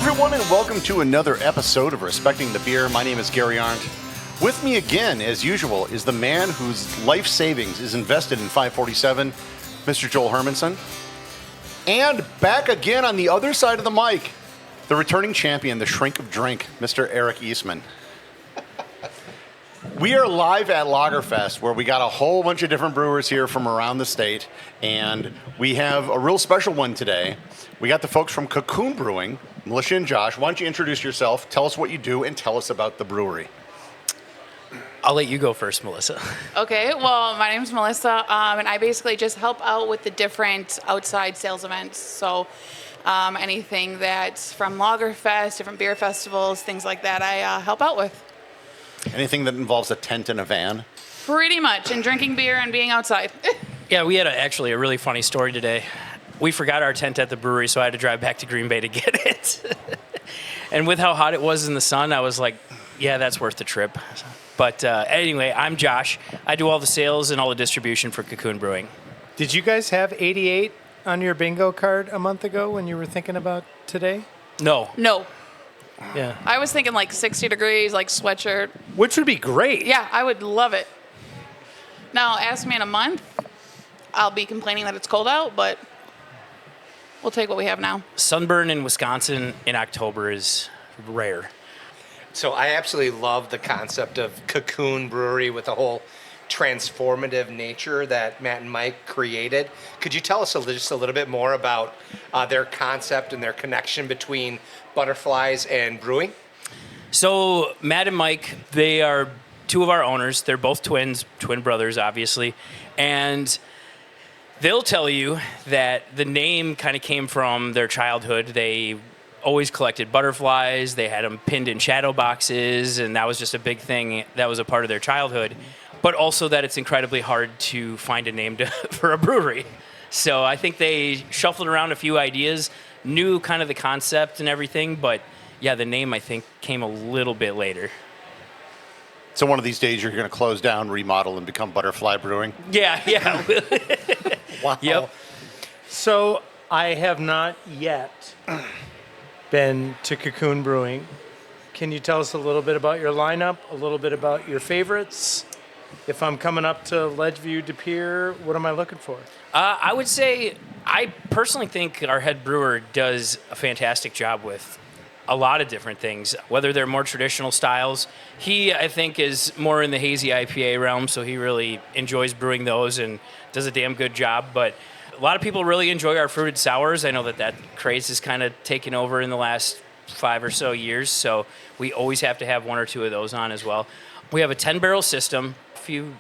everyone, and welcome to another episode of Respecting the Beer. My name is Gary Arndt. With me again, as usual, is the man whose life savings is invested in 547, Mr. Joel Hermansen. And back again on the other side of the mic, the returning champion, the shrink of drink, Mr. Eric Eastman. We are live at Lagerfest, where we got a whole bunch of different brewers here from around the state, and we have a real special one today. We got the folks from Cocoon Brewing, Melissa and Josh. Why don't you introduce yourself, tell us what you do, and tell us about the brewery. I'll let you go first, Melissa. Okay, well, my name's Melissa, and I basically just help out with the different outside sales events. So anything that's from Lagerfest, different beer festivals, things like that, I help out with. Anything that involves a tent and a van? Pretty much, and drinking beer and being outside. Yeah, we had actually a really funny story today. We forgot our tent at the brewery, so I had to drive back to Green Bay to get it. And with how hot it was in the sun, I was like, yeah, that's worth the trip. But anyway, I'm Josh. I do all the sales and all the distribution for Cocoon Brewing. Did you guys have 88 on your bingo card a month ago when you were thinking about today? No. Yeah. I was thinking like 60 degrees, like sweatshirt. Which would be great. Yeah, I would love it. Now, ask me in a month, I'll be complaining that it's cold out, but we'll take what we have now. Sunburn in Wisconsin in October is rare. So I absolutely love the concept of Cocoon Brewery with the whole transformative nature that Matt and Mike created. Could you tell us just a little bit more about their concept and their connection between butterflies and brewing? So Matt and Mike, they are two of our owners. They're both twins, twin brothers, obviously. And they'll tell you that the name kind of came from their childhood. They always collected butterflies. They had them pinned in shadow boxes, and that was just a big thing that was a part of their childhood. But also that it's incredibly hard to find a name for a brewery. So I think they shuffled around a few ideas, knew kind of the concept and everything, but yeah, the name I think came a little bit later. So one of these days you're going to close down, remodel, and become Butterfly Brewing? Yeah. Wow. Yep. So I have not yet been to Cocoon Brewing. Can you tell us a little bit about your lineup, a little bit about your favorites? If I'm coming up to Ledgeview, De Pere, what am I looking for? I would say I personally think our head brewer does a fantastic job with a lot of different things, whether they're more traditional styles. He, I think, is more in the hazy IPA realm, so he really enjoys brewing those and does a damn good job. But a lot of people really enjoy our fruited sours. I know that craze has kind of taken over in the last 5 or so years, so we always have to have 1 or 2 of those on as well. We have a 10-barrel system,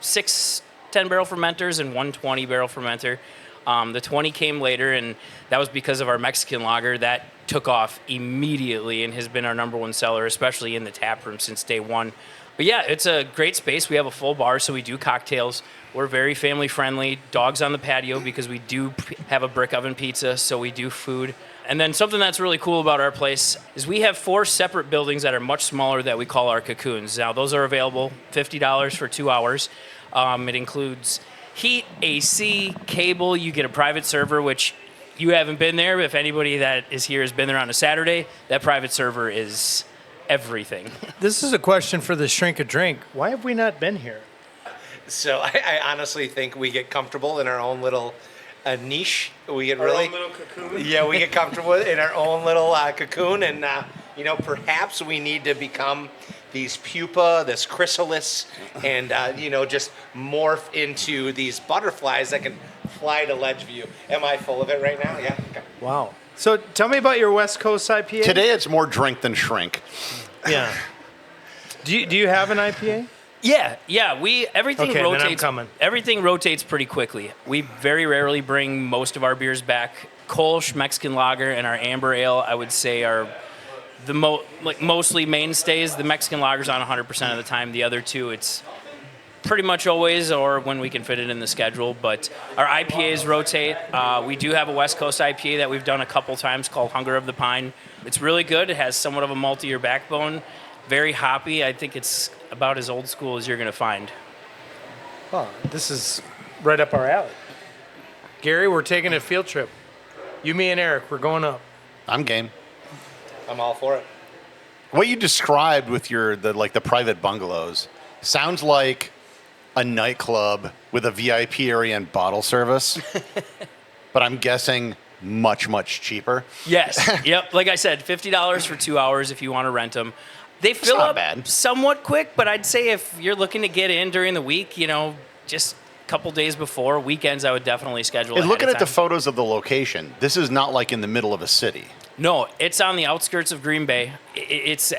6 10-barrel fermenters and 1 20-barrel fermenter. The 20 came later, and that was because of our Mexican lager. That took off immediately and has been our number 1 seller, especially in the tap room since day one. But yeah, it's a great space. We have a full bar, so we do cocktails. We're very family friendly. Dogs on the patio because we do have a brick oven pizza, so we do food. And then something that's really cool about our place is we have 4 separate buildings that are much smaller that we call our cocoons. Now, those are available $50 for 2 hours. It includes heat, AC, cable. You get a private server, which you haven't been there. If anybody that is here has been there on a Saturday, that private server is everything. This is a question for the Shrink a Drink. Why have we not been here? So I honestly think we get comfortable in our own little niche. We get Our really, own little cocoon? Yeah, we get comfortable in our own little cocoon, and perhaps we need to become these pupa, this chrysalis, and just morph into these butterflies that can fly to Ledgeview. Am I full of it right now? Yeah. Okay. Wow. So tell me about your West Coast IPA. Today it's more drink than shrink. Yeah. Do you have an IPA? Yeah. Everything Okay, then I'm rotates. coming. Everything rotates pretty quickly. We very rarely bring most of our beers back. Kolsch, Mexican lager, and our amber ale, I would say, are the mostly mainstays. The Mexican lager's on 100% of the time. The other 2, it's pretty much always, or when we can fit it in the schedule. But our IPAs rotate. We do have a West Coast IPA that we've done a couple times called Hunger of the Pine. It's really good. It has somewhat of a maltier backbone. Very hoppy. I think it's about as old school as you're going to find. Oh, this is right up our alley. Gary, we're taking a field trip. You, me, and Eric, we're going up. I'm game. I'm all for it. What you described with the private bungalows sounds like a nightclub with a VIP area and bottle service, but I'm guessing much, much cheaper. Yes. Yep. Like I said, $50 for 2 hours if you want to rent them. They fill not up bad. somewhat quick, but I'd say if you're looking to get in during the week, just a couple days before, weekends I would definitely schedule And ahead looking of at the time. photos of the location, this is not like in the middle of a city. No, it's on the outskirts of Green Bay. It's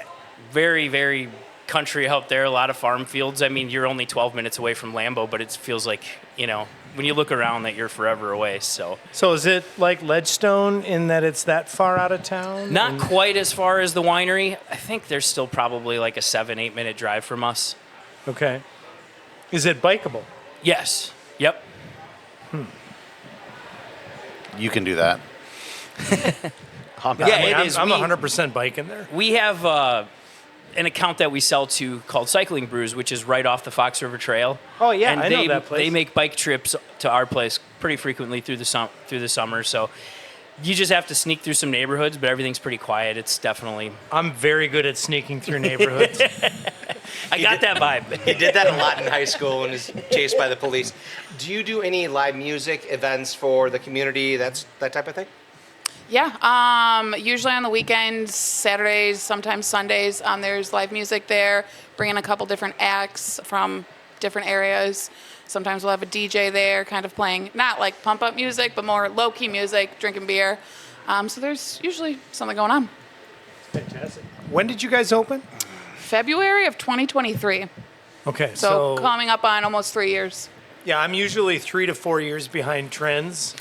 very, very country out there, a lot of farm fields. I mean, you're only 12 minutes away from Lambeau, but it feels like, when you look around that you're forever away. So is it like Ledgestone in that it's that far out of town? not quite as far as the winery. I think there's still probably like a 7-8 minute drive from us. Okay. Is it bikeable? Yes. Yep. You can do that. Yeah, it is. I'm We- 100% biking there. We have an account that we sell to called Cycling Brews, which is right off the Fox River Trail. Oh, yeah, and I know that place. They make bike trips to our place pretty frequently through the summer. So you just have to sneak through some neighborhoods, but everything's pretty quiet. It's definitely. I'm very good at sneaking through neighborhoods. I got that vibe. He did that a lot in high school and was chased by the police. Do you do any live music events for the community? That type of thing? Yeah, usually on the weekends, Saturdays, sometimes Sundays, there's live music there, bringing a couple different acts from different areas. Sometimes we'll have a DJ there kind of playing, not like pump up music, but more low key music, drinking beer. So there's usually something going on. Fantastic. When did you guys open? February of 2023. Okay, So coming up on almost 3 years. yeah, I'm usually 3 to 4 years behind trends,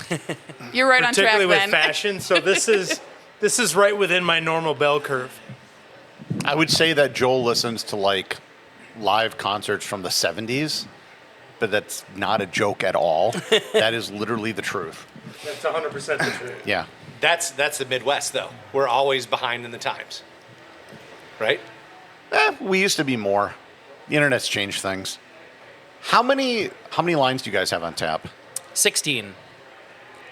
You're right on track particularly with then. fashion. So this is right within my normal bell curve. I would say that Joel listens to like live concerts from the 70s, but that's not a joke at all. That is literally the truth. That's 100% the truth. Yeah. That's the Midwest, though. We're always behind in the times, right? We used to be more. The internet's changed things. How many lines do you guys have on tap? 16.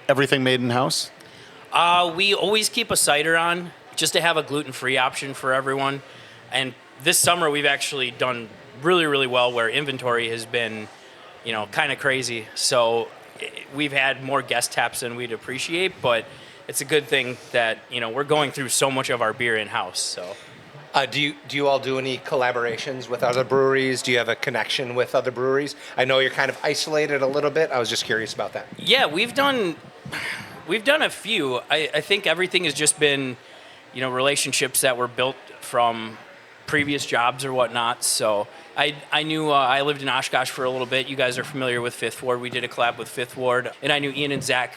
Everything made in house? We always keep a cider on just to have a gluten-free option for everyone. And this summer we've actually done really, really well where inventory has been, kind of crazy. So we've had more guest taps than we'd appreciate, but it's a good thing that, we're going through so much of our beer in-house. So. Do you all do any collaborations with other breweries? Do you have a connection with other breweries? I know you're kind of isolated a little bit. I was just curious about that. Yeah, we've done a few. I think everything has just been, relationships that were built from previous jobs or whatnot. So I knew I lived in Oshkosh for a little bit. You guys are familiar with Fifth Ward. We did a collab with Fifth Ward, and I knew Ian and Zach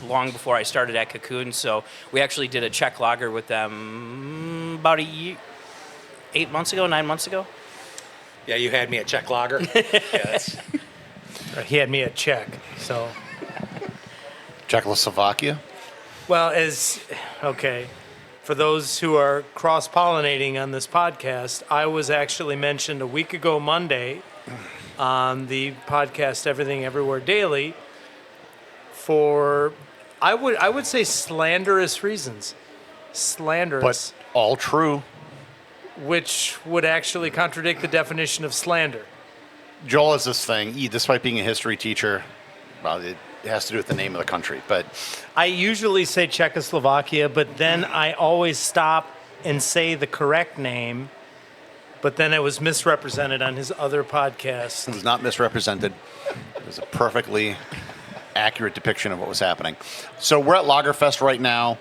long before I started at Cocoon. So we actually did a Czech lager with them about 9 months ago. Yeah, you had me at Czech Lager. He had me at Czech, so. Czechoslovakia? Well, for those who are cross-pollinating on this podcast, I was actually mentioned a week ago Monday on the podcast Everything Everywhere Daily for, I would say, slanderous reasons. Slanderous. But all true. Which would actually contradict the definition of slander. Joel has this thing, despite being a history teacher, well, it has to do with the name of the country, but I usually say Czechoslovakia, but then I always stop and say the correct name, but then it was misrepresented on his other podcast. it was not misrepresented. It was a perfectly accurate depiction of what was happening. So we're at Lagerfest right now.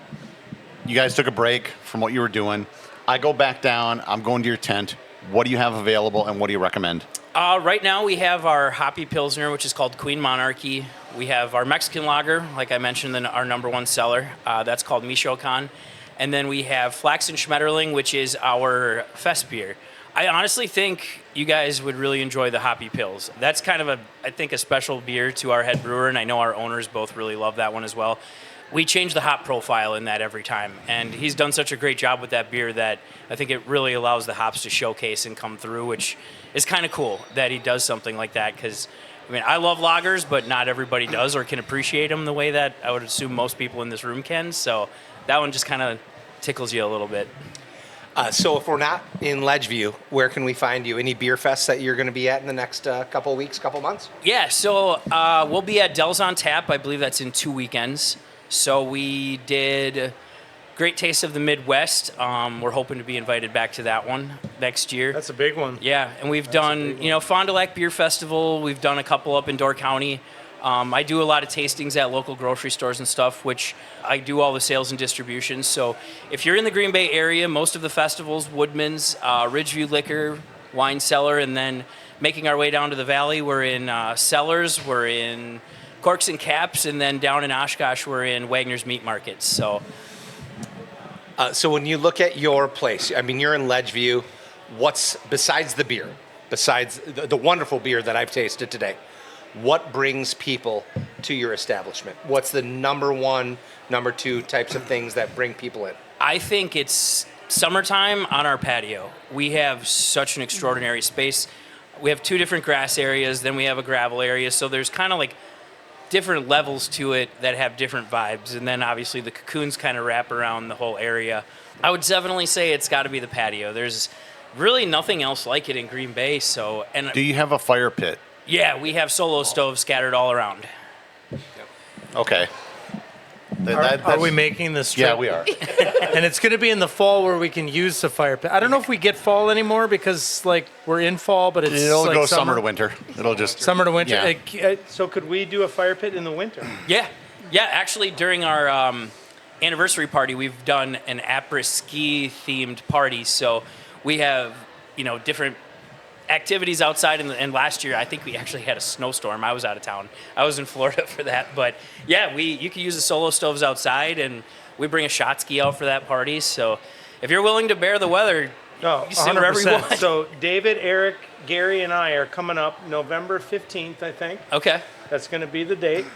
You guys took a break from what you were doing. I go back down. I'm going to your tent. What do you have available, and what do you recommend? Right now we have our Hoppy Pilsner, which is called Queen Monarchy. We have our Mexican lager, like I mentioned, our number one seller. That's called Michoacan. And then we have Flax and Schmetterling, which is our fest beer. I honestly think you guys would really enjoy the Hoppy Pils. That's kind of a special beer to our head brewer, and I know our owners both really love that one as well. We change the hop profile in that every time, and he's done such a great job with that beer that I think it really allows the hops to showcase and come through, which is kind of cool that he does something like that because, I love lagers, but not everybody does or can appreciate them the way that I would assume most people in this room can, so that one just kind of tickles you a little bit. So if we're not in Ledgeview, where can we find you? Any beer fests that you're going to be at in the next couple weeks, couple months? Yeah, so we'll be at Dell's on Tap. I believe that's in 2 weekends. So we did Great Taste of the Midwest. We're hoping to be invited back to that one next year. That's a big one. Yeah, and we've done, Fond du Lac Beer Festival. We've done a couple up in Door County. I do a lot of tastings at local grocery stores and stuff, which I do all the sales and distribution. So if you're in the Green Bay area, most of the festivals, Woodman's, Ridgeview Liquor, Wine Cellar, and then making our way down to the valley, we're in Cellars, we're in Corks and Caps, and then down in Oshkosh, we're in Wagner's Meat Markets. So when you look at your place, I mean, you're in Ledgeview. What's, besides the beer, besides the wonderful beer that I've tasted today, what brings people to your establishment? What's the number one, number two types of things that bring people in? I think it's summertime on our patio. We have such an extraordinary space. We have 2 different grass areas, then we have a gravel area. So there's kind of like different levels to it that have different vibes. And then obviously the cocoons kind of wrap around the whole area. I would definitely say it's got to be the patio. There's really nothing else like it in Green Bay. Do you have a fire pit? Yeah, we have solo stoves scattered all around. Okay. Are we making this trip? Yeah, we are. And it's going to be in the fall where we can use the fire pit. I don't know if we get fall anymore because we're in fall, but It'll like go summer to winter. It'll just Summer to winter. Yeah. So could we do a fire pit in the winter? Yeah. Actually, during our anniversary party, we've done an après-ski themed party. So we have, different activities outside. And last year, I think we actually had a snowstorm. I was out of town. I was in Florida for that. But yeah, you can use the solo stoves outside, and we bring a shot ski out for that party. So if you're willing to bear the weather, No, you can sit wherever you 100%. want. So David, Eric, Gary, and I are coming up November 15th, I think. Okay. That's going to be the date.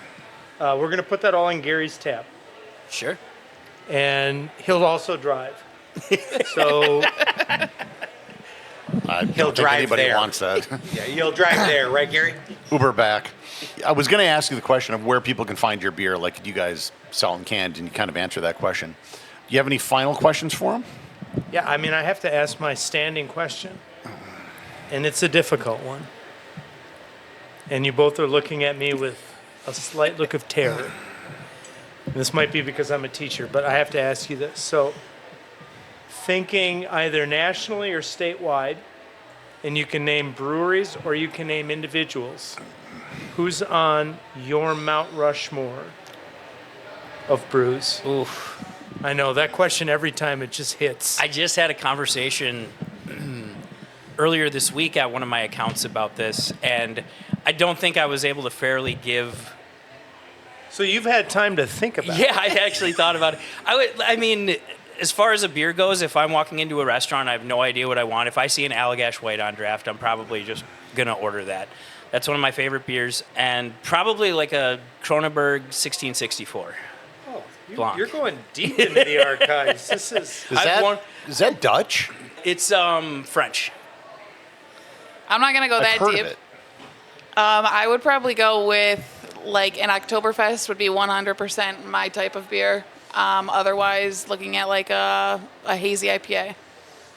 We're going to put that all in Gary's tab. Sure. And he'll also drive. So I He'll don't think drive anybody there. wants that. Yeah, you'll drive there, right, Gary? Uber back. I was going to ask you the question of where people can find your beer, like you guys sell in canned, and you kind of answer that question. Do you have any final questions for him? yeah, I mean, I have to ask my standing question. And it's a difficult one. And you both are looking at me with a slight look of terror. And this might be because I'm a teacher, but I have to ask you this. So, thinking either nationally or statewide, and you can name breweries or you can name individuals, who's on your Mount Rushmore of brews? Oof. I know, that question every time it just hits. I just had a conversation earlier this week at one of my accounts about this, and I don't think I was able to fairly give. So you've had time to think about it. Yeah, I actually thought about it. I mean, as far as a beer goes, if I'm walking into a restaurant, I have no idea what I want. If I see an Allagash White on draft, I'm probably just gonna order that. That's one of my favorite beers, and probably like a Kronenberg 1664. Oh, Blanc. you're going deep into the archives. This is... Is that Dutch? It's French. I'm not gonna go I've that heard deep. of it. I would probably go with like an Oktoberfest would be 100% my type of beer. Otherwise, looking at like a hazy IPA.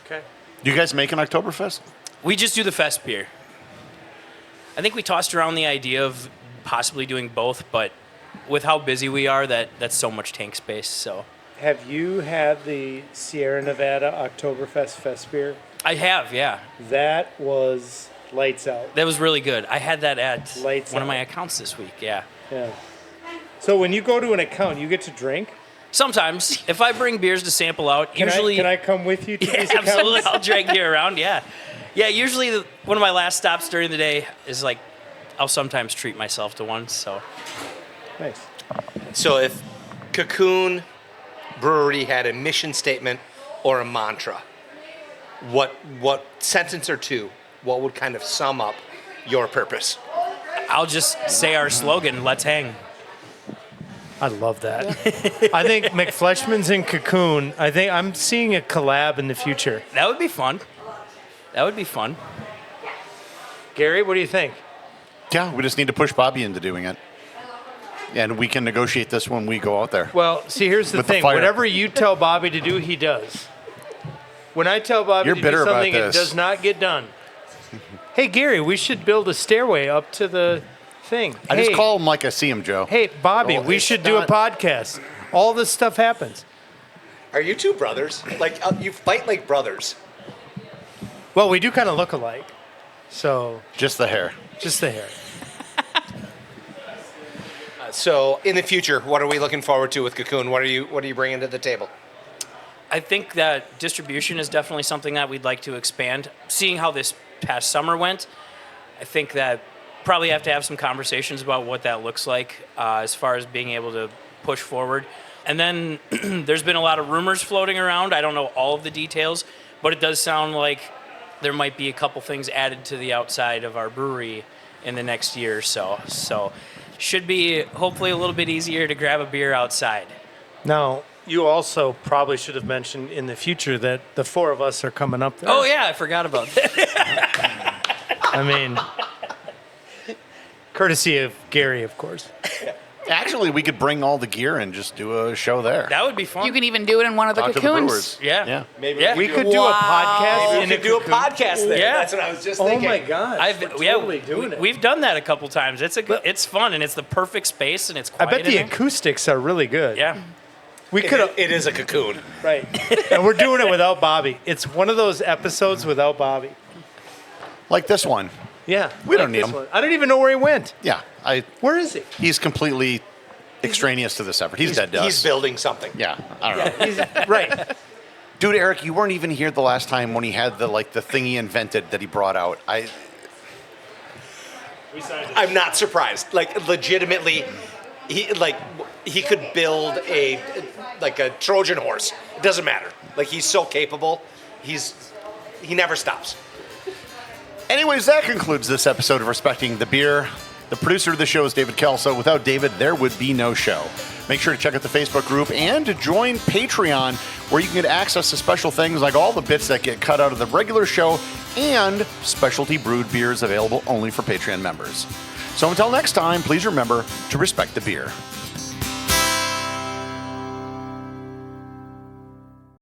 Okay. Do you guys make an Oktoberfest? We just do the fest beer. I think we tossed around the idea of possibly doing both, but with how busy we are, that's so much tank space. So Have you had the Sierra Nevada Oktoberfest Fest beer? I have, yeah. That was lights out. That was really good. I had that at Lights one of out. my accounts this week, yeah. Yeah. So when you go to an account, you get to drink? Sometimes, if I bring beers to sample out, usually... Can I come with you to Yeah, these accounts? absolutely. I'll drag you around, yeah. Yeah, usually one of my last stops during the day is like, I'll sometimes treat myself to one, so... Nice. So if Cocoon Brewery had a mission statement or a mantra, what sentence or two, what would kind of sum up your purpose? I'll just say our slogan, let's hang. I love that. I think McFleshman's and Cocoon, I think I'm seeing a collab in the future. That would be fun. That would be fun. Gary, what do you think? Yeah, we just need to push Bobby into doing it. And we can negotiate this when we go out there. Well, see, here's the With the thing. fire. Whatever you tell Bobby to do, he does. When I tell Bobby You're to do bitter about something, it this. does not get done. Hey, Gary, we should build a stairway up to the thing. I just call him like I see him, Joe. Hey, Bobby, Well, we it's should do a not- podcast. All this stuff happens. Are you two brothers? Like, you fight like brothers. Well, we do kind of look alike. So, Just the hair. just the hair. So, in the future, what are we looking forward to with Cocoon? What are you bringing to the table? I think that distribution is definitely something that we'd like to expand. Seeing how this past summer went, I think that probably have to have some conversations about what that looks like as far as being able to push forward. And then there's been a lot of rumors floating around. I don't know all of the details, but it does sound like there might be a couple things added to the outside of our brewery in the next year or so. So should be hopefully a little bit easier to grab a beer outside. Now, you also probably should have mentioned in the future that the four of us are coming up there. Oh yeah, I forgot about that. I mean, courtesy of Gary, of course. Actually, we could bring all the gear and just do a show there. That would be fun. You can even do it in one of the Talk to the cocoons. brewers. Yeah. Yeah. Maybe Yeah. We could do a podcast we in a could do a cocoon. podcast there. Yeah. That's what I was just Oh thinking. my gosh. We're totally doing it. We've done that a couple times. It's fun and it's the perfect space and it's I quiet. bet the in there. acoustics are really good. Yeah. We could have. It is a cocoon. Right. And we're doing it without Bobby. It's one of those episodes without Bobby. Like this one. Yeah. We don't like need this him. one. I don't even know where he went. Yeah. Where is he? He's completely extraneous to this effort. He's dead to us. He's building something. Yeah. I don't know. He's right. Dude, Eric, you weren't even here the last time when he had the thing he invented that he brought out. I'm not surprised. Like, legitimately, he could build a Trojan horse. It doesn't matter. Like, he's so capable. He never stops. Anyways, that concludes this episode of Respecting the Beer. The producer of the show is David Kelso. Without David, there would be no show. Make sure to check out the Facebook group and to join Patreon, where you can get access to special things like all the bits that get cut out of the regular show and specialty brewed beers available only for Patreon members. So until next time, please remember to respect the beer.